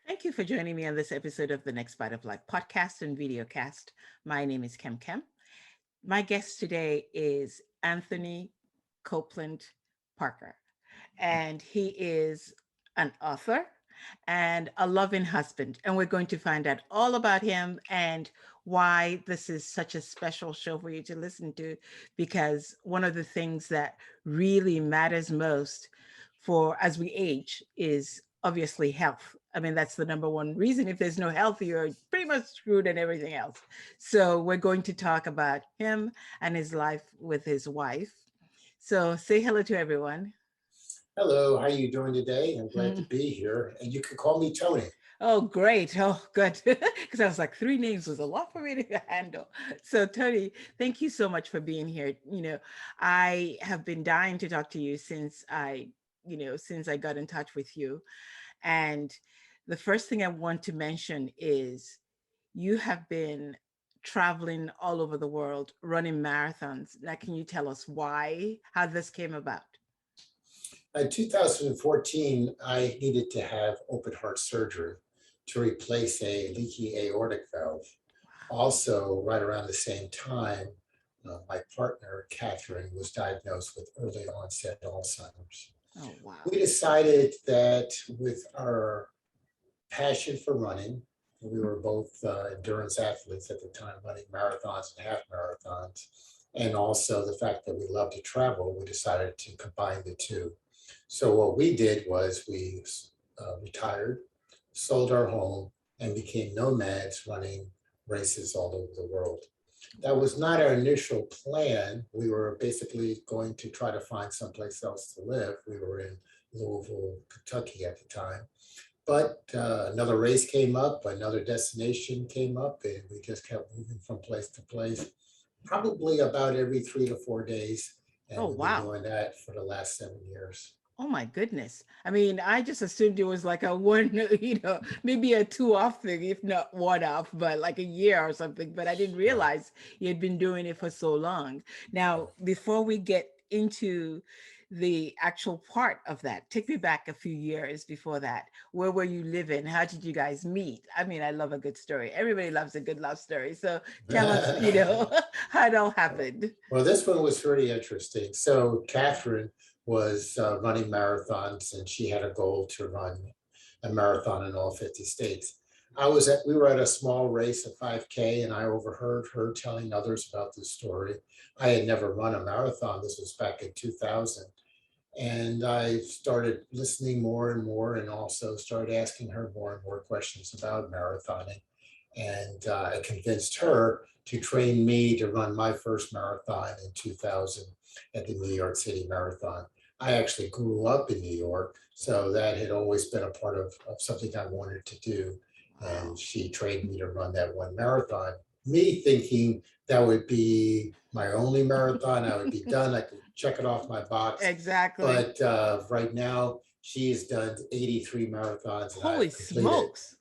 Thank you for joining me on this episode of the Next Bite of Life podcast and videocast. My name is Kem. My guest today is Anthony Copeland Parker, and he is an author and a loving husband. And we're going to find out all about him and why this is such a special show for you to listen to, because one of the things that really matters most for as we age is obviously health. I mean, that's the number one reason. If there's no health, you're pretty much screwed and everything else. So we're going to talk about him and his life with his wife. So say hello to everyone. Hello, how are you doing today? I'm glad to be here. And you can call me Tony. Oh, great. Oh, good. Because I was like, three names was a lot for me to handle. So, Tony, thank you so much for being here. I have been dying to talk to you since I got in touch with you. And the first thing I want to mention is you have been traveling all over the world, running marathons. Now, can you tell us why, how this came about? In 2014, I needed to have open heart surgery to replace a leaky aortic valve. Also, right around the same time, my partner, Catherine, was diagnosed with early onset Alzheimer's. Oh, wow. We decided that with our passion for running, we were both endurance athletes at the time, running marathons and half marathons, and also the fact that we love to travel, we decided to combine the two. So what we did was we retired, sold our home, and became nomads running races all over the world. That was not our initial plan. We were basically going to try to find someplace else to live. We were in Louisville, Kentucky at the time. But another race came up, another destination came up, and we just kept moving from place to place, probably about every 3 to 4 days. And Oh, we've been wow. doing that for the last 7 years. Oh my goodness. I mean, I just assumed it was like a one, maybe a two off thing, if not one off, but like a year or something. But I didn't Right. realize you had been doing it for so long. Now, before we get into the actual part of that, take me back a few years before that. Where were you living? How did you guys meet? I mean, I love a good story. Everybody loves a good love story. So tell us, how it all happened. Well, this one was pretty interesting. So Catherine was running marathons, and she had a goal to run a marathon in all 50 states. We were at a small race, a 5K, and I overheard her telling others about this story. I had never run a marathon. This was back in 2000. And I started listening more and more, and also started asking her more and more questions about marathoning. And I convinced her to train me to run my first marathon in 2000 at the New York City Marathon. I actually grew up in New York, so that had always been a part of something I wanted to do. And Wow. she trained me to run that one marathon, me thinking that would be my only marathon. I would be done. I could check it off my box. Exactly. But right now, she's done 83 marathons, and Holy smokes.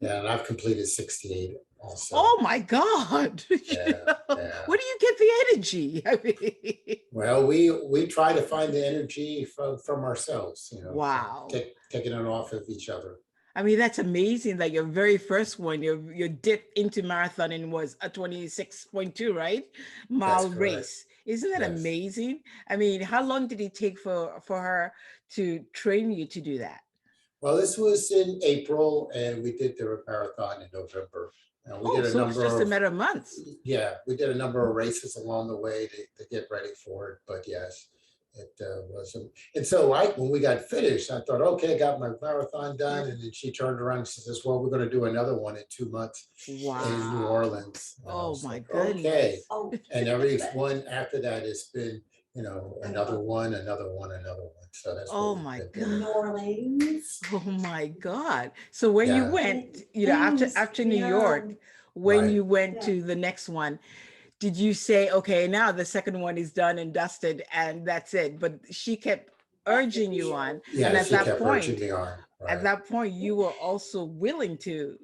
and I've completed 68 also. Oh my God. Yeah, yeah. Where do you get the energy? I mean, Well, we try to find the energy from ourselves, wow. taking it off of each other. I mean, that's amazing that your very first one, your dip into marathoning was a 26.2, right? That's Mile correct. race. Isn't that Yes. amazing? I mean, how long did it take for her to train you to do that? Well, this was in April, and we did the marathon in November. And we Oh, did a so it's number just a of matter of months. yeah, we did a number of races along the way to get ready for it. But yes, it wasn't. And so when we got finished, I thought, okay, I got my marathon done. And then she turned around and she says, well, we're going to do another one in 2 months in New Wow. Orleans. And I Oh was my like, okay. goodness. And every one after that has been, another one, another one, another one. So that's what Oh we've my been God. doing. New Orleans. Oh my God. So when you Yeah. went, Thanks. after New Yeah. York, when Right. you went Yeah. to the next one, did you say, okay, now the second one is done and dusted and that's it? But she kept urging you on. And Yeah, she kept urging me on. at Right. that point, you were also willing to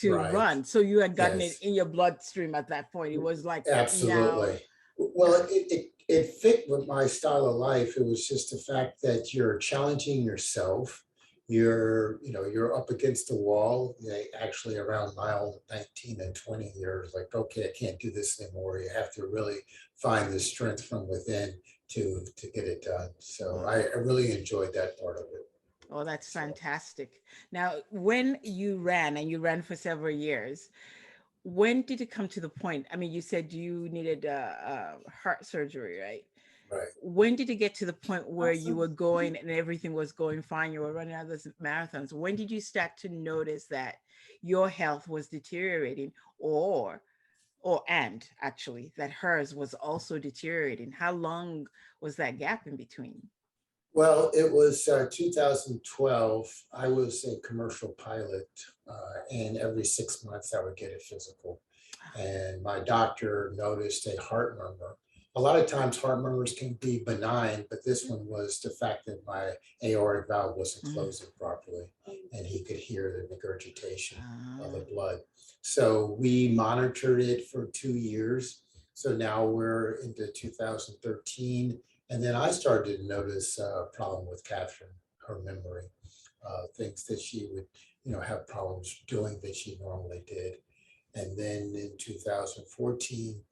Right. run. So you had gotten it Yes. in your bloodstream at that point. It was like, now, Absolutely. Well, it fit with my style of life. It was just the fact that you're challenging yourself. you're up against the wall. They actually around mile 19 and 20, you're like, okay, I can't do this anymore. You have to really find the strength from within to get it done. So I really enjoyed that part of it. Oh, that's So, fantastic. Now, when you ran and you ran for several years, when did it come to the point? I mean, you said you needed a heart surgery, right? right. When did it get to the point where you Awesome. were going and everything was going fine? You were running all those marathons. When did you start to notice that your health was deteriorating, or and actually that hers was also deteriorating? How long was that gap in between? Well, it was 2012. I was a commercial pilot, and every 6 months I would get a physical. And my doctor noticed a heart murmur. A lot of times heart murmurs can be benign, but this one was the fact that my aortic valve wasn't Mm. closing properly, and he could hear the regurgitation of the Ah, blood. So we monitored it for 2 years. So now we're into 2013, and then I started to notice a problem with Catherine, her memory, things that she would, have problems doing that she normally did. And then in 2014,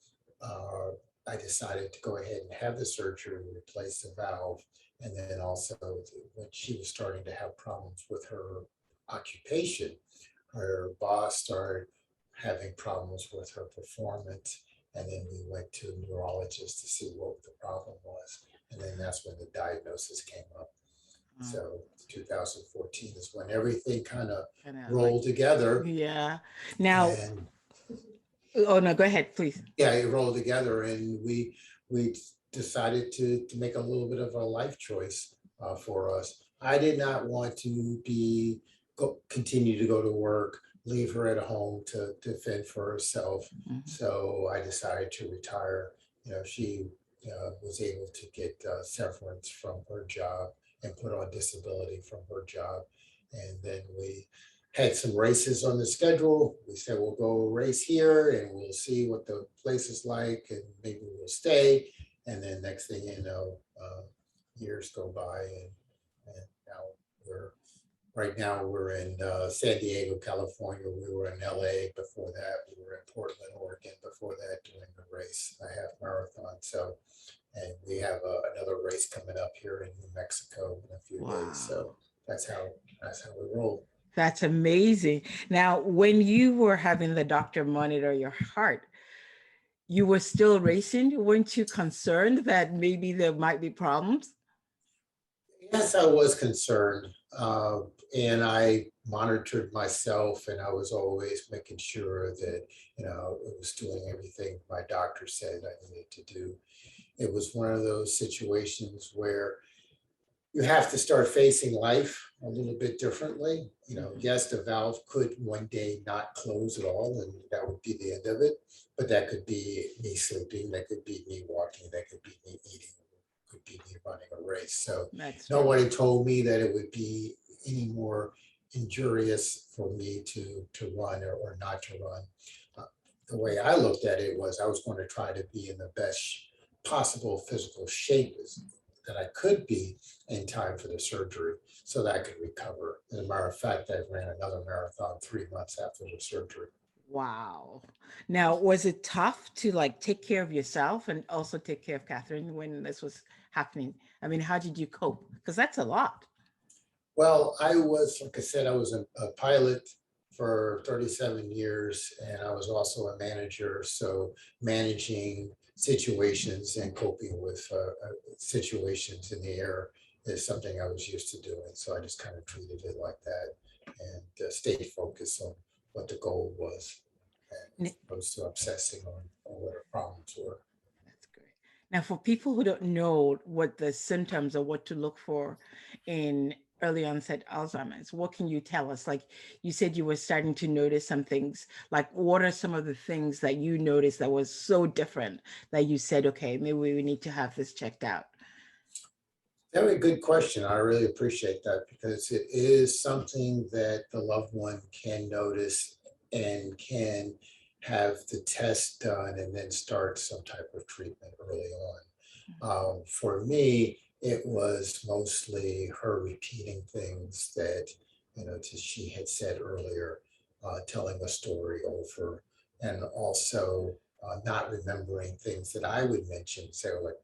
uh, I decided to go ahead and have the surgery, replace the valve. And then also when she was starting to have problems with her occupation, her boss started having problems with her performance. And then we went to a neurologist to see what the problem was. And then that's when the diagnosis came up. ah, So 2014 is when everything kind of kind of like, rolled together. yeah. Now, And oh no, go ahead, please. yeah, it rolled together, and we decided to make a little bit of a life choice for us. I did not want to continue to go to work, leave her at home to fend for herself. Mhm. So I decided to retire. She was able to get severance from her job and put on disability from her job, and then we had some races on the schedule. We said we'll go race here and we'll see what the place is like, and maybe we'll stay. And then next thing you know, years go by, and now we're right now we're in San Diego, California. We were in LA before that. We were in Portland, Oregon before that, doing the race, a half marathon. So, and we have another race coming up here in New Mexico in a few days. Wow. So that's how we roll. That's amazing. Now, when you were having the doctor monitor your heart, you were still racing. Weren't you concerned that maybe there might be problems? Yes, I was concerned, and I monitored myself, and I was always making sure that it was doing everything my doctor said I needed to do. It was one of those situations where you have to start facing life a little bit differently. Mhm. Yes, the valve could one day not close at all, and that would be the end of it. But that could be me sleeping, that could be me walking, that could be me eating, could be me running a race. So That's true. nobody told me that it would be any more injurious for me to run or not to run. Uh, the way I looked at it was I was going to try to be in the best possible physical shape that I could be in time for the surgery so that I could recover. As a matter of fact, I ran another marathon 3 months after the surgery. Wow. Now, was it tough to like take care of yourself and also take care of Catherine when this was happening? I mean, how did you cope? Because that's a lot. Well, I was, like I said, I was a pilot for 37 years, and I was also a manager. So managing situations and coping with situations in the air is something I was used to doing. So I just kind of treated it like that and stayed focused on what the goal was, N- as opposed to obsessing on what the problems were. That's great. Now, for people who don't know what the symptoms or what to look for in early onset Alzheimer's, what can you tell us? Like you said, you were starting to notice some things. Like, what are some of the things that you noticed that was so different that you said, okay, maybe we need to have this checked out? Very good question. I really appreciate that because it is something that the loved one can notice and can have the test done and then start some type of treatment early on. For me, it was mostly her repeating things that, she had said earlier, telling a story over, and also not remembering things that I would mention. Say, like,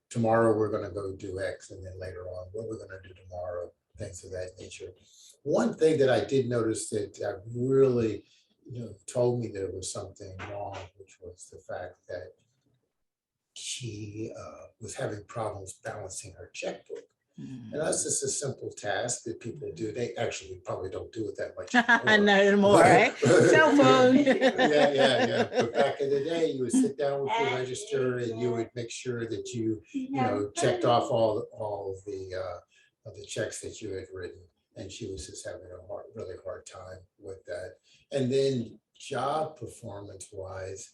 tomorrow we're going to go do X, and then later on, what we're going to do tomorrow, things of that nature. One thing that I did notice that really, told me that it was something wrong, which was the fact that she was having problems balancing her checkbook. And that's just a simple task that people do. They actually probably don't do it that much anymore. Not anymore, right? Cell phone. Yeah. But back in the day, you would sit down with your register and you would make sure that you checked off all of the checks that you had written. And she was just having a really hard time with that. And then job performance wise,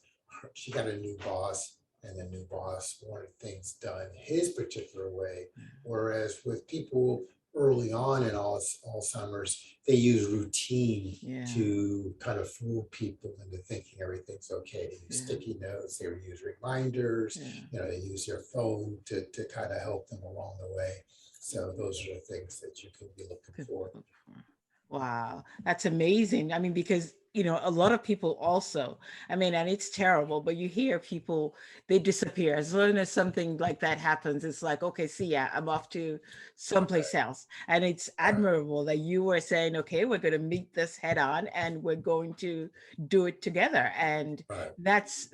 she got a new boss, and the new boss wanted things done his particular way. Whereas with people early on in Alzheimer's, they use routine to kind of fool people into thinking everything's okay. They use sticky notes, they use reminders, they use their phone to kind of help them along the way. So those are the things that you could be looking for. Wow, that's amazing. I mean, because, a lot of people also, and it's terrible, but you hear people, they disappear. As soon as something like that happens, it's like, okay, see ya, I'm off to someplace else. And it's admirable that you were saying, okay, we're going to meet this head on and we're going to do it together. And that's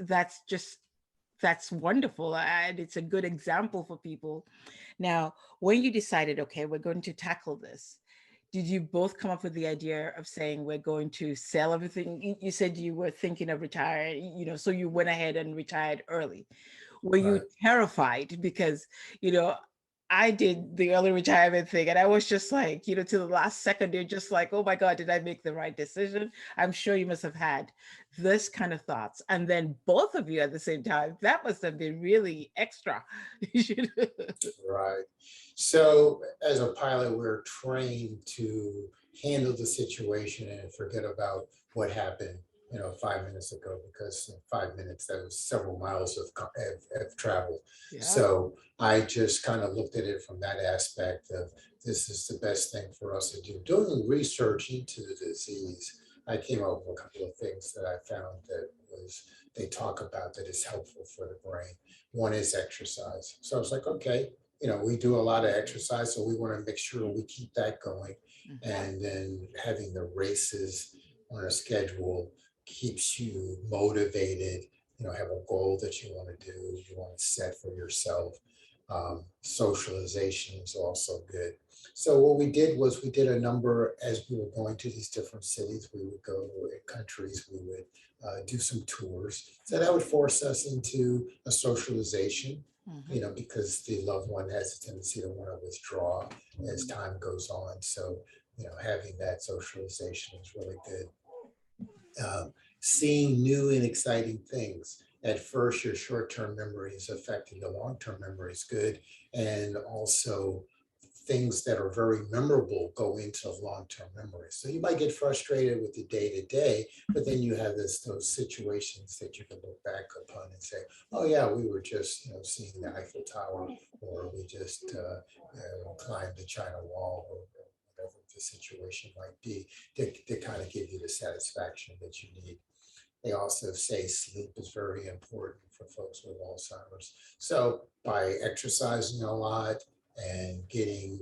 wonderful. And it's a good example for people. Now, when you decided, okay, we're going to tackle this, did you both come up with the idea of saying we're going to sell everything? You said you were thinking of retiring, so you went ahead and retired early. Were you terrified? Because, I did the early retirement thing and I was just like, to the last second, you're just like, oh my God, did I make the right decision? I'm sure you must have had this kind of thoughts. And then both of you at the same time, that must have been really extra. Right. So as a pilot, we're trained to handle the situation and forget about what happened, 5 minutes ago, because in 5 minutes, that was several miles of travel. So I just kind of looked at it from that aspect of, this is the best thing for us to do. Doing research into the disease, I came up with a couple of things that I found that they talk about that is helpful for the brain. One is exercise. So I was like, okay, we do a lot of exercise, so we want to make sure we keep that going. And then having the races on a schedule keeps you motivated, have a goal that you want to do, you want to set for yourself. Socialization is also good. So what we did was we did a number, as we were going to these different cities, we would go to countries, we would do some tours. So that would force us into a socialization, because the loved one has a tendency to want to withdraw as time goes on. So, having that socialization is really good. Seeing new and exciting things. At first, your short-term memory is affecting your long-term memory is good. And also things that are very memorable go into long-term memory. So you might get frustrated with the day-to-day, but then you have those situations that you can look back upon and say, oh yeah, we were just seeing the Eiffel Tower, or we just climbed the China Wall, or whatever the situation might be, to kind of give you the satisfaction that you need. They also say sleep is very important for folks with Alzheimer's. So by exercising a lot and getting,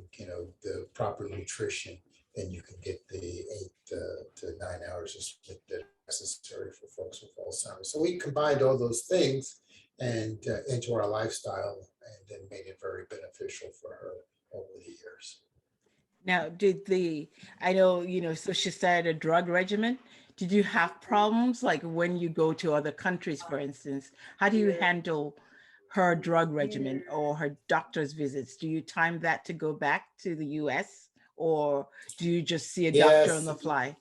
the proper nutrition, then you can get the 8 to 9 hours of sleep that are necessary for folks with Alzheimer's. So we combined all those things and into our lifestyle, and then made it very beneficial for her over the years. Now, I know, so she started a drug regimen. Did you have problems like when you go to other countries, for instance? How do you handle her drug regimen or her doctor's visits? Do you time that to go back to the US, or do you just see a doctor on the fly?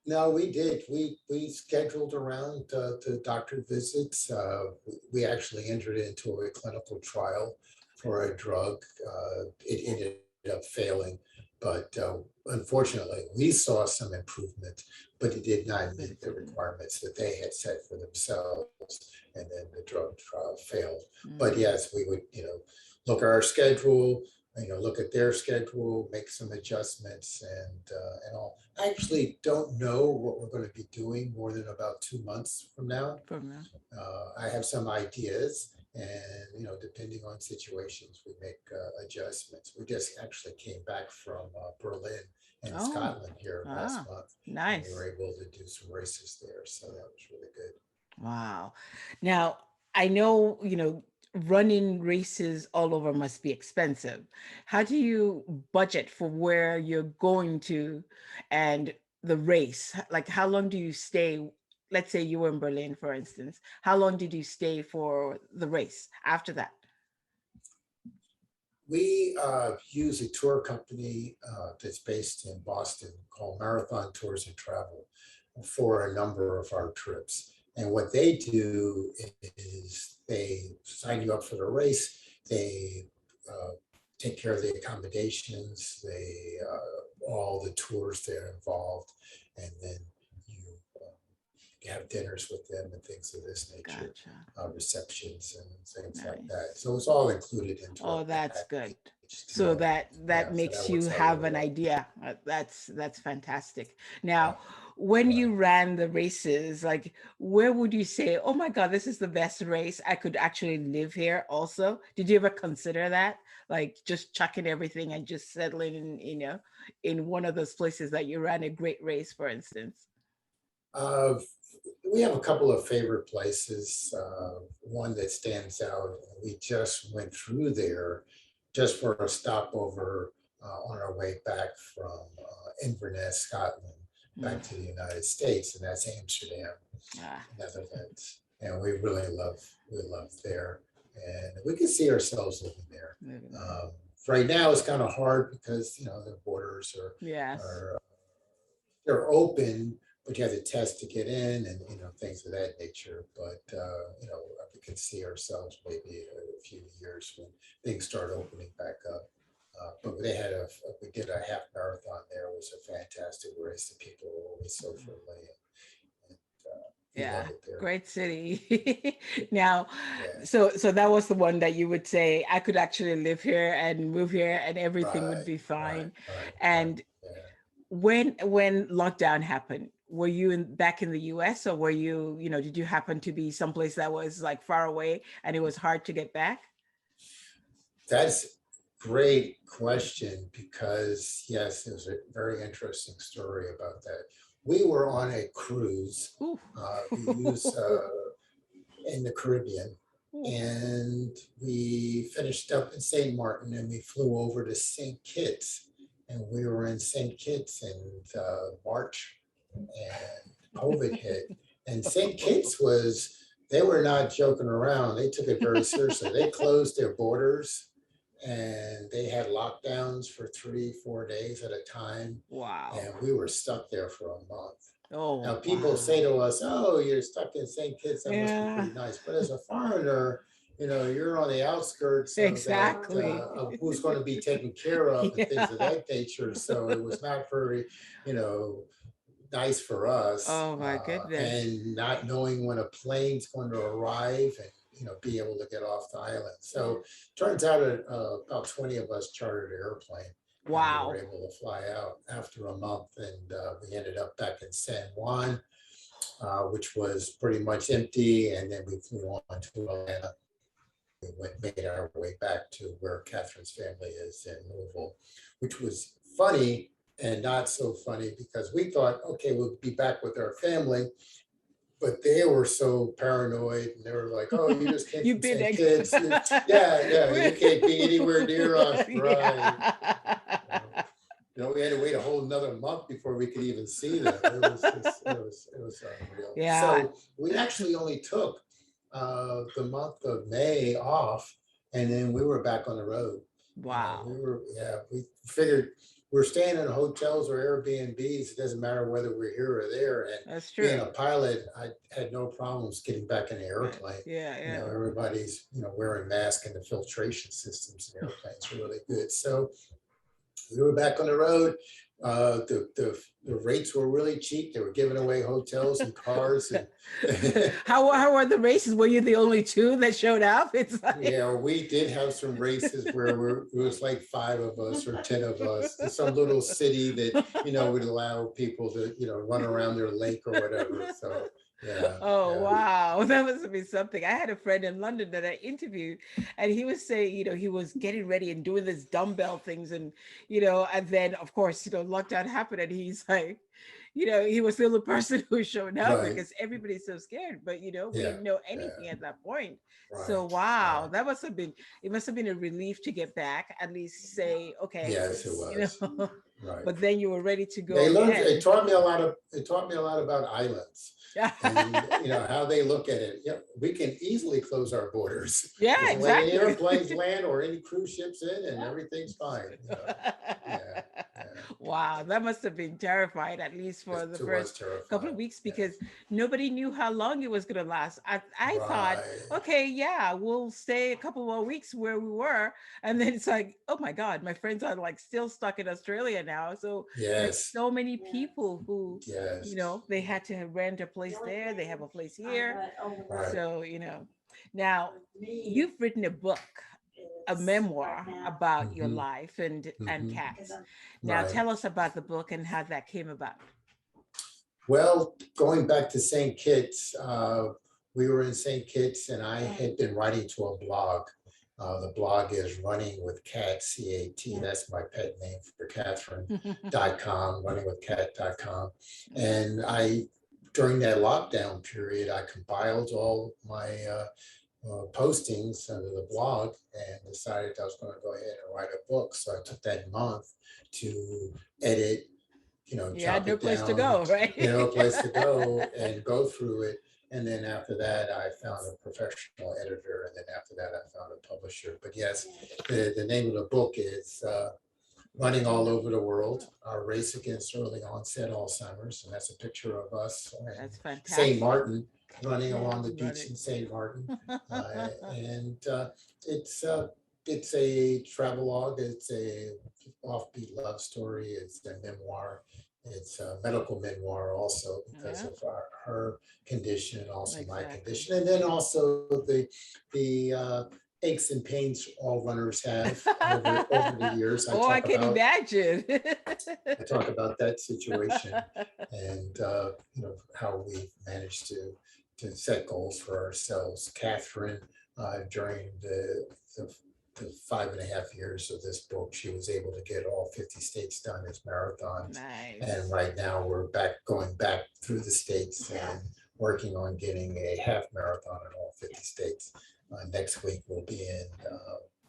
No, we did. We scheduled around the doctor visits. We actually entered into a clinical trial for a drug. It ended up failing, but unfortunately, we saw some improvement, but it did not meet the requirements that they had set for themselves, and then the drug trial failed. But yes, we would, look at our schedule, look at their schedule, make some adjustments and all. I actually don't know what we're going to be doing more than about 2 months from now. I have some ideas, and depending on situations, we make adjustments. We just actually came back from Berlin and Scotland here last month. Nice. We were able to do some races there, so that was really good. Wow. Now, I know, running races all over must be expensive. How do you budget for where you're going to and the race? Like, how long do you stay? Let's say you were in Berlin, for instance. How long did you stay for the race after that? We use a tour company that's based in Boston called Marathon Tours and Travel for a number of our trips. And what they do is they sign you up for the race. They take care of the accommodations, all the tours that are involved, and then you have dinners with them and things of this nature, receptions and things like that. So it's all included into. Oh, that's good. So that makes you have an idea. That's fantastic. Now, when you ran the races, like, where would you say, oh my God, this is the best race, I could actually live here also? Did you ever consider that? Like just chucking everything and just settling in, in one of those places that you ran a great race, for instance? We have a couple of favorite places. One that stands out, we just went through there just for a stopover on our way back from Inverness, Scotland, back to the United States, and that's Amsterdam, Netherlands. And we really love there, and we can see ourselves living there. Right now, it's kind of hard because the borders are they're open, but you have to test to get in, and things of that nature. But we can see ourselves maybe a few years when things start opening back up. But we did a half marathon there. It was a fantastic race. The people were always so friendly. Great city. Now, so that was the one that you would say, I could actually live here and move here and everything would be fine. And when lockdown happened, were you back in the US, or were you, did you happen to be someplace that was like far away and it was hard to get back? That's a great question, because yes, there's a very interesting story about that. We were on a cruise in the Caribbean, and we finished up in St. Martin, and we flew over to St. Kitts, and we were in St. Kitts in March, and COVID hit. And St. Kitts they were not joking around. They took it very seriously. They closed their borders, and they had lockdowns for 3-4 days at a time. Wow. And we were stuck there for a month. Oh, now people say to us, oh, you're stuck in St. Kitts, that must be pretty nice. But as a foreigner, you're on the outskirts of who's going to be taken care of and things of that nature. So it was not very, nice for us. Oh my goodness. And not knowing when a plane's going to arrive and be able to get off the island. So turns out about 20 of us chartered an airplane. Wow. We were able to fly out after a month, and we ended up back in San Juan, which was pretty much empty. And then we flew on to Atlanta. We made our way back to where Catherine's family is in Louisville, which was funny and not so funny, because we thought, okay, we'll be back with our family. But they were so paranoid, and they were like, oh, you just came from St. Kitts. You can't be anywhere near us, right? We had to wait a whole another month before we could even see them. It was unreal. Yeah. So we actually only took the month of May off, and then we were back on the road. Wow. We figured we're staying in hotels or Airbnbs. It doesn't matter whether we're here or there. And that's true. Being a pilot, I had no problems getting back in the airplane. Everybody's wearing masks, and the filtration systems in airplanes are really good. So we were back on the road. The rates were really cheap. They were giving away hotels and cars. And How are the races? Were you the only two that showed up? It's like yeah, we did have some races where it was like 5 of us or 10 of us in some little city that, would allow people to, run around their lake or whatever. So yeah, Oh yeah, wow, that must be something. I had a friend in London that I interviewed, and he was saying, he was getting ready and doing this dumbbell things, and and then of course, lockdown happened, and he's like, he was the only person who showed up right, because everybody's so scared. But we yeah, didn't know yeah, anything at that point. So right, wow, right. that must have been it must have been a relief to get back, at least say, okay, Yes, it you was. know, Right. but then you were ready to go They learned, again. it taught me a lot about islands and, how they look at it. Yeah, we can easily close our borders. Yeah, We can let any exactly. airplanes land or any cruise ships in and everything's fine, Yeah, yeah. Wow, that must have been terrifying, at least for the It was first couple of terrifying. weeks, because Yes. nobody knew how long it was going to last. I thought, Right. okay, yeah, we'll stay a couple more weeks where we were. And then it's like, oh my God, my friends are like still stuck in Australia now. So there's Yes. so many people who, Yes. they had to rent a place there, they have a place here. Right. So, now you've written a book, a memoir about your Hmm. life and Hmm. cats. Now Right. tell us about the book and how that came about. Well, going back to St. Kitts, we were in St. Kitts and I had been writing to a blog. The blog is Running with Cat, CAT. That's my pet name for Catherine.com, runningwithcat.com. And during that lockdown period, I compiled all my postings under the blog and decided I was going to go ahead and write a book. So I took that month to edit, You had chop no it place to down, go, right? a place to go and go through it. And then after that, I found a professional editor. And then after that, I found a publisher. But yes, the name of the book is Running All Over the World, Our Race Against Early-Onset Alzheimer's. And that's a picture of us in That's St. fantastic. Martin, running along the beach Running. in St. Martin. And it's it's a travelogue. It's a offbeat love story. It's a memoir. It's a medical memoir also because Yeah, of her condition and also my exactly. condition. And then also the aches and pains all runners have over the years. Oh, I can imagine. I talk about that situation and how we've managed to set goals for ourselves. Catherine, during the 5.5 years of this book, she was able to get all 50 states done as marathons. And Nice. right now we're going back through the states and working on getting a half marathon in all 50 states. Next week we'll be in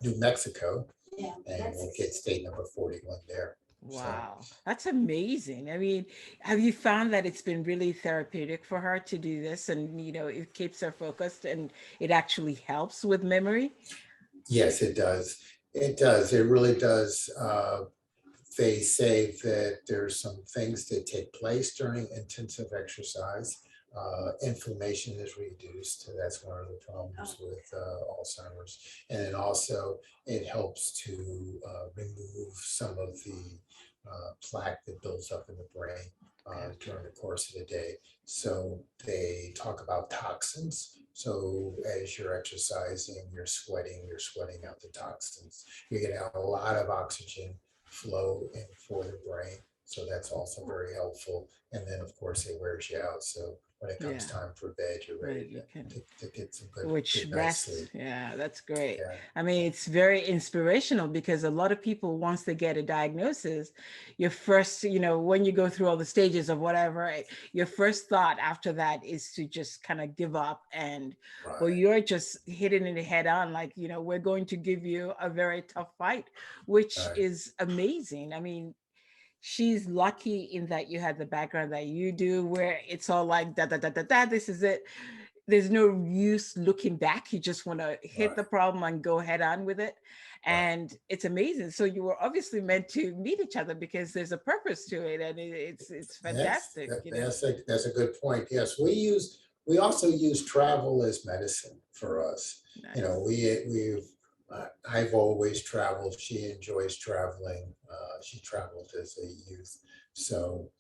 New Mexico and we'll get state number 41 there. So Wow, that's amazing. I mean, have you found that it's been really therapeutic for her to do this and, it keeps her focused and it actually helps with memory? yes, it does. It does. It really does. They say that there's some things that take place during intensive exercise. Inflammation is reduced. That's one of the problems with Alzheimer's. And then also it helps to remove some of the plaque that builds up in the brain Gotcha. during the course of the day. So they talk about toxins. So as you're exercising, you're sweating out the toxins. You're getting a lot of oxygen flow in for the brain. So that's also very helpful. And then of course it wears you out. So when it comes Yeah, time for bed, you're ready right. You can. to get some Which good night's rest, sleep. yeah, that's great. Yeah. I mean, it's very inspirational because a lot of people, once they get a diagnosis, your first, when you go through all the stages of whatever, your first thought after that is to just kind of give up. And well, Right. you're just hitting it head on, like, we're going to give you a very tough fight, which Right. is amazing. I mean, she's lucky in that you had the background that you do, where it's all like da da da da da. This is it. There's no use looking back. You just want to hit Right. the problem and go head on with it. Right. And it's amazing. So you were obviously meant to meet each other because there's a purpose to it, and it's Yes, fantastic. that's a good point. Yes, we also use travel as medicine for us. Nice. We've I've always traveled. She enjoys traveling. She traveled as a youth. So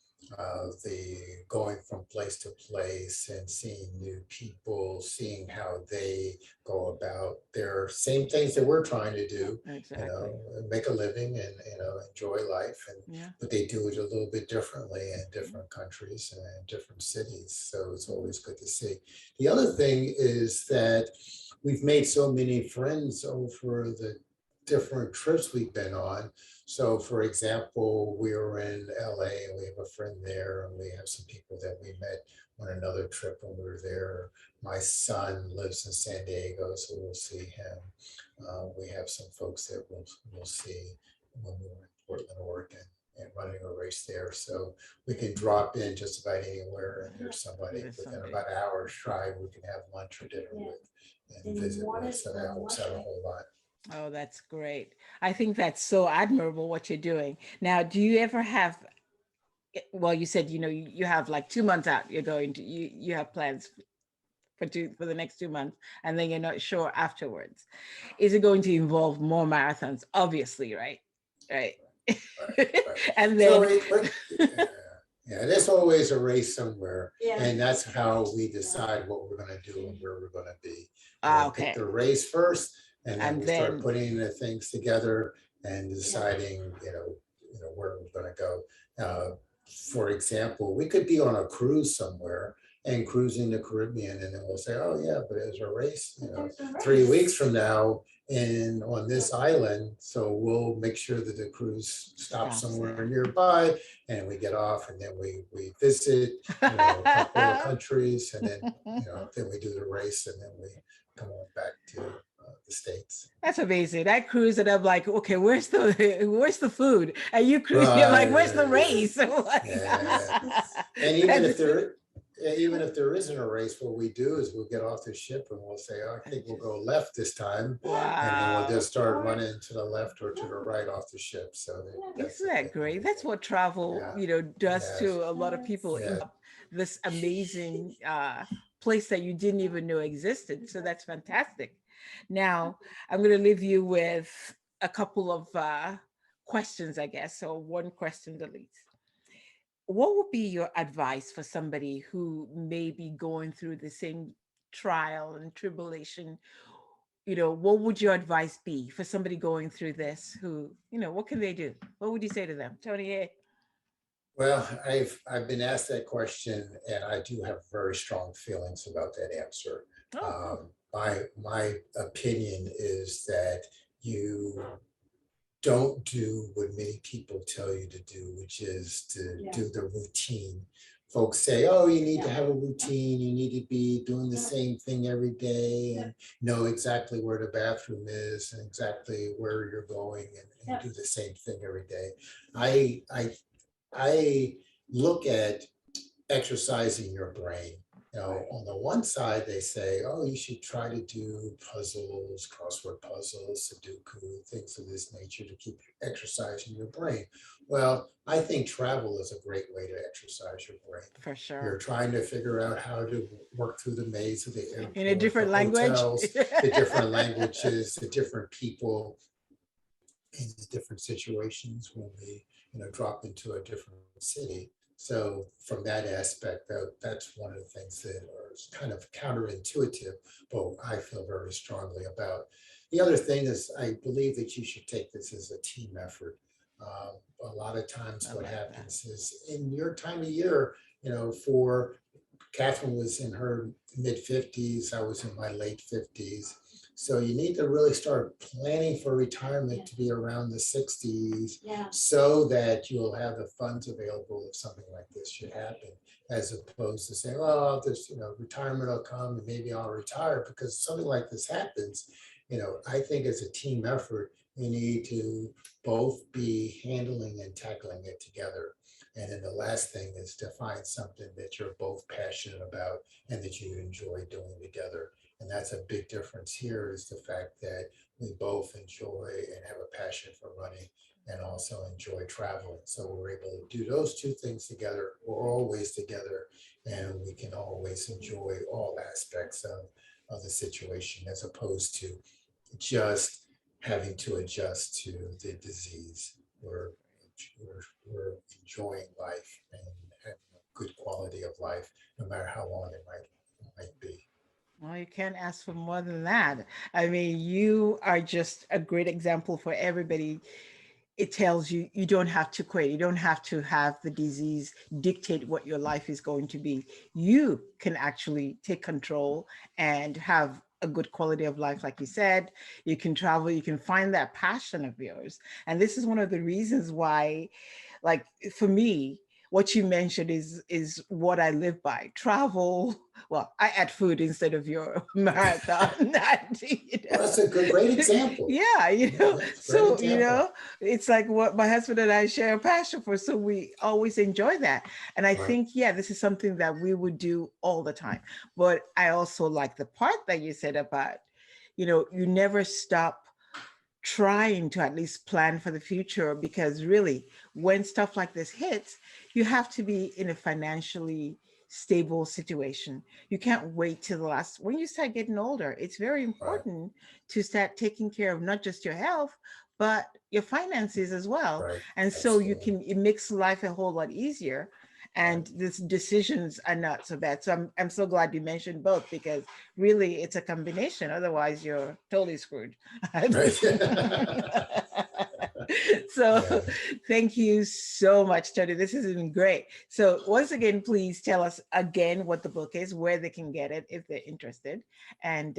the going from place to place and seeing new people, seeing how they go about their same things that we're trying to do, Exactly. make a living and, enjoy life. Yeah. But they do it a little bit differently in different countries and different cities. So it's always good to see. The other thing is that we've made so many friends over the different trips we've been on. So for example, we were in LA and we have a friend there, and we have some people that we met on another trip when we were there. My son lives in San Diego, so we'll see him. We have some folks that we'll see when we were in Portland, Oregon, and running a race there. So we can drop in just about anywhere, and there's somebody There's within somebody. about an hour's drive we can have lunch or dinner with and visit with. So that helps out a whole lot. Oh, that's great. I think that's so admirable what you're doing. Now, do you ever have, well, you said, you have like 2 months out, you're going to, you have plans for the next 2 months, and then you're not sure afterwards. Is it going to involve more marathons? Obviously, right? Right. Right, right. And So then, yeah, there's always a race somewhere, Yeah. and that's how we decide what we're going to do and where we're going to be. We pick okay. the race first, and then And we start then, putting the things together and deciding, where we're going to go. For example, we could be on a cruise somewhere and cruising the Caribbean, and then we'll say, "Oh yeah, but there's a race, There's a 3 weeks from now." And on this island, so we'll make sure that the cruise stops stops somewhere there. nearby, and we get off, and then we visit, a couple of countries, and then we do the race, and then we come on back to the States. That's amazing. That cruise, and I'm like, okay, where's the food? And you cruise, you're like, where's the Right. race? I'm like, Yeah. And even if there isn't a race, what we do is we'll get off the ship and we'll say, oh, I think we'll go left this time. And then we'll wow. just start running to the left or to the right off the ship. So that's Isn't the that thing we great? That's do. what travel, Yeah. does Yes. to a lot of people. Yeah. This amazing place that you didn't even know existed. So that's fantastic. Now, I'm going to leave you with a couple of questions, I guess. So one question at least. What would be your advice for somebody who may be going through the same trial and tribulation? What would your advice be for somebody going through this who, what can they do? What would you say to them? Tony, hey. Well, I've been asked that question, and I do have very strong feelings about that answer. Oh, cool. My opinion is that you don't do what many people tell you to do, which is to do the routine. Folks say, oh, you need to have a routine. You need to be doing the same thing every day and know exactly where the bathroom is and exactly where you're going and do the same thing every day. I, I, I look at exercising your brain. On the one side, they say, oh, you should try to do puzzles, crossword puzzles, Sudoku, things of this nature to keep exercising your brain. Well, I think travel is a great way to exercise your brain. For sure. You're trying to figure out how to work through the maze of the airport, In a different the language. hotels, the different languages, the different people in the different situations when we, drop into a different city. So from that aspect, that's one of the things that are kind of counterintuitive, but I feel very strongly about. The other thing is I believe that you should take this as a team effort. A lot of times I what like that. happens is in your time of year, for Catherine was in her mid 50s, I was in my late 50s. So you need to really start planning for retirement to be around the 60s so that you'll have the funds available if something like this should happen, as opposed to saying, oh, this, retirement will come and maybe I'll retire, because something like this happens. I think as a team effort, you need to both be handling and tackling it together. And then the last thing is to find something that you're both passionate about and that you enjoy doing together. And that's a big difference here, is the fact that we both enjoy and have a passion for running and also enjoy traveling. So we're able to do those two things together. We're always together, and we can always enjoy all aspects of the situation, as opposed to just having to adjust to the disease. We're enjoying life and having a good quality of life, no matter how long it might be. Well, you can't ask for more than that. I mean, you are just a great example for everybody. It tells you you don't have to quit. You don't have to have the disease dictate what your life is going to be. You can actually take control and have a good quality of life. Like you said, you can travel, you can find that passion of yours. And this is one of the reasons why, like for me, what you mentioned is what I live by. Travel. Well, I add food instead of your marathon. Well, that's a great example. Yeah, That's a great so example. it's like what my husband and I share a passion for, so we always enjoy that. And I Right, think, yeah, this is something that we would do all the time. But I also like the part that you said about, you never stop trying to at least plan for the future, because really when stuff like this hits, you have to be in a financially stable situation. You can't wait till the last. When you start getting older, it's very right, important to start taking care of not just your health but your finances as well. right. And so Absolutely. it makes life a whole lot easier, Right, and these decisions are not so bad. So I'm so glad you mentioned both, because really it's a combination, otherwise you're totally screwed. right. So Yeah. thank you so much, Tony. This has been great. So once again, please tell us again what the book is, where they can get it if they're interested, and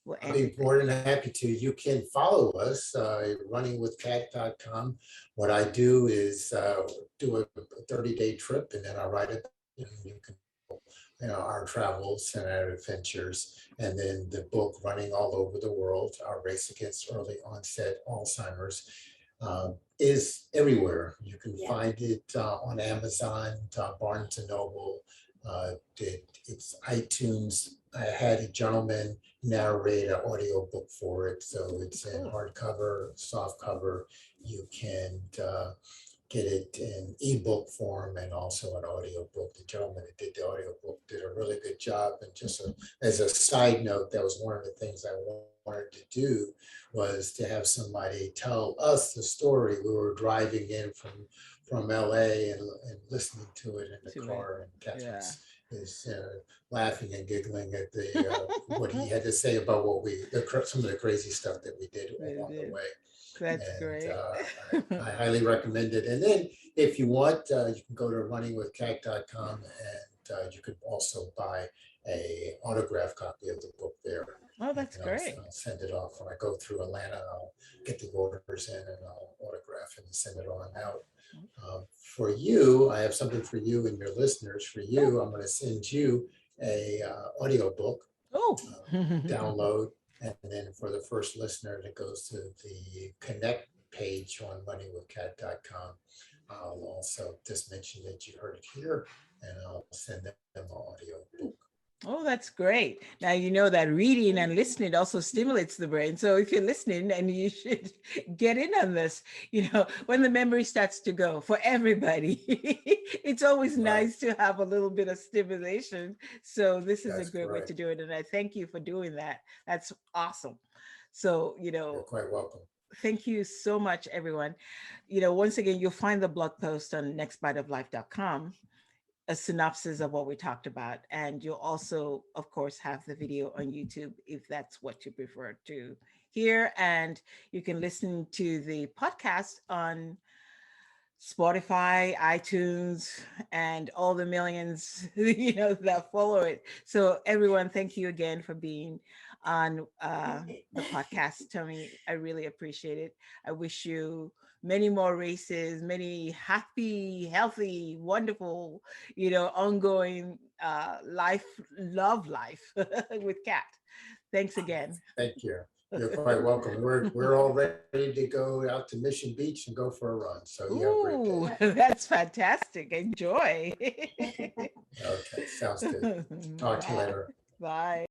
we'll I'll end be it there. more than happy to. You can follow us, runningwithcat.com. What I do is do a 30-day trip, and then I write it, and you can, our travels and our adventures. And then the book, Running All Over the World, Our Race Against Early-Onset Alzheimer's, is everywhere. You can Yeah. find it on Amazon, Barnes and Noble. It's iTunes. I had a gentleman narrate an audio book for it, so it's in Cool. hardcover, soft cover. You can get it in ebook form and also an audio book. The gentleman that did the audio book did a really good job. And just as a side note, that was one of the things I wanted to do, was to have somebody tell us the story. We were driving in from LA and listening to it in the To it. car, and Yeah. Catherine's is laughing and giggling at the what he had to say about some of the crazy stuff that we did Really along the did. way. That's And great. I highly recommend it. And then if you want, you can go to runningwithcat.com, and you can also buy a autograph copy of the book there. Oh, And that's great. I'll send it off when I go through Atlanta. I'll get the orders in, and I'll autograph and send it on out. For you, I have something for you and your listeners. For Oh, you, I'm going to send you a audio book oh. download. And then for the first listener that goes to the connect page on runningwithcat.com, I'll also just mention that you heard it here, and I'll send them an audio book. Oh, that's great. Now you know that reading and listening also stimulates the brain. So if you're listening, and you should get in on this, when the memory starts to go for everybody, it's always Right, nice to have a little bit of stimulation. So this is a that's great way correct. to do it. And I thank you for doing that. That's awesome. So, You're quite welcome. thank you so much, everyone. Once again, you'll find the blog post on nextbiteoflife.com, a synopsis of what we talked about. And you'll also, of course, have the video on YouTube if that's what you prefer to hear. And you can listen to the podcast on Spotify, iTunes, and all the millions, that follow it. So everyone, thank you again for being on the podcast, Tony. I really appreciate it. I wish you many more races, many happy, healthy, wonderful, ongoing love life with Kat. Thanks again. Thank you. You're quite welcome. We're all ready to go out to Mission Beach and go for a run. So you have a great day. Ooh, that's fantastic. Enjoy. Okay, sounds good. Talk to you Bye. later. Bye.